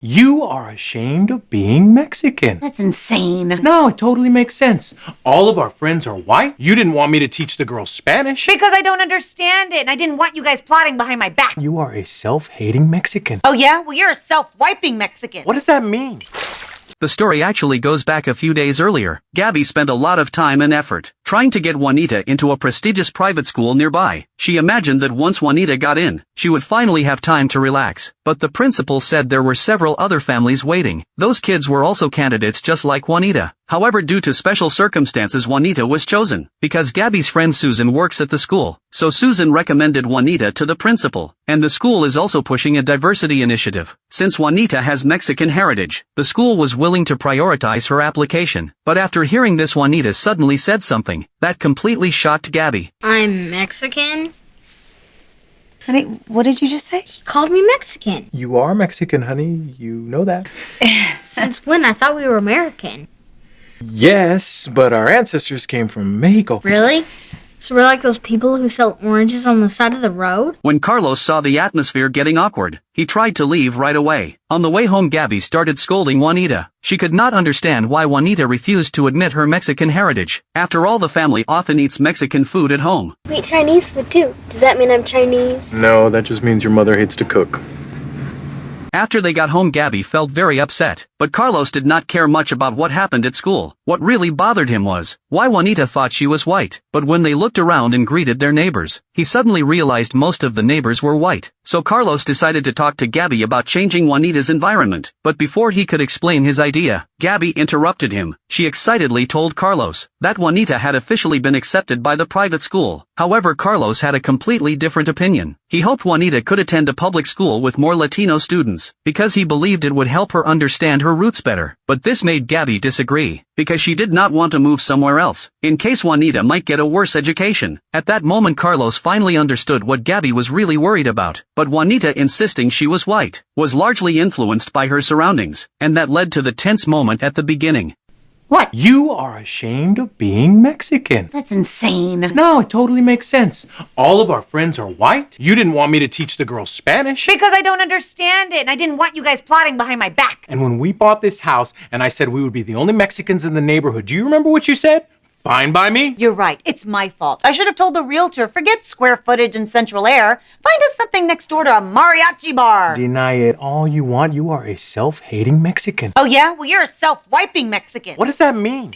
You are ashamed of being Mexican. That's insane. No, it totally makes sense. All of our friends are white. You didn't want me to teach the girls Spanish. Because I don't understand it, and I didn't want you guys plotting behind my back. You are a self-hating Mexican. Oh yeah? Well, you're a self-wiping Mexican. What does that mean? The story actually goes back a few days earlier. Gabby spent a lot of time and effort trying to get Juanita into a prestigious private school nearby. She imagined that once Juanita got in, she would finally have time to relax. But the principal said there were several other families waiting. Those kids were also candidates just like Juanita. However, due to special circumstances, Juanita was chosen because Gabby's friend Susan works at the school. So Susan recommended Juanita to the principal. And the school is also pushing a diversity initiative. Since Juanita has Mexican heritage, the school was willing to prioritize her application. But after hearing this, Juanita suddenly said something that completely shocked Gabby. I'm Mexican? Honey, what did you just say? He called me Mexican. You are Mexican, honey. You know that. Since when? I thought we were American. Yes, but our ancestors came from Mexico. Really? So we're like those people who sell oranges on the side of the road? When Carlos saw the atmosphere getting awkward, he tried to leave right away. On the way home, Gabby started scolding Juanita. She could not understand why Juanita refused to admit her Mexican heritage. After all, the family often eats Mexican food at home. We eat Chinese food too. Does that mean I'm Chinese? No, that just means your mother hates to cook. After they got home, Gabby felt very upset. But Carlos did not care much about what happened at school. What really bothered him was why Juanita thought she was white. But when they looked around and greeted their neighbors, he suddenly realized most of the neighbors were white. So Carlos decided to talk to Gabby about changing Juanita's environment. But before he could explain his idea, Gabby interrupted him. She excitedly told Carlos that Juanita had officially been accepted by the private school. However, Carlos had a completely different opinion. He hoped Juanita could attend a public school with more Latino students, because he believed it would help her understand her roots better. But this made Gabby disagree, because she did not want to move somewhere else, in case Juanita might get a worse education. At that moment, Carlos finally understood what Gabby was really worried about. But Juanita insisting she was white was largely influenced by her surroundings, and that led to the tense moment at the beginning. What? You are ashamed of being Mexican. That's insane. No, it totally makes sense. All of our friends are white. You didn't want me to teach the girls Spanish. Because I don't understand it, and I didn't want you guys plotting behind my back. And when we bought this house and I said we would be the only Mexicans in the neighborhood, do you remember what you said? Fine by me? You're right. It's my fault. I should have told the realtor, forget square footage and central air. Find us something next door to a mariachi bar. Deny it all you want. You are a self-hating Mexican. Oh yeah? Well, you're a self-wiping Mexican. What does that mean?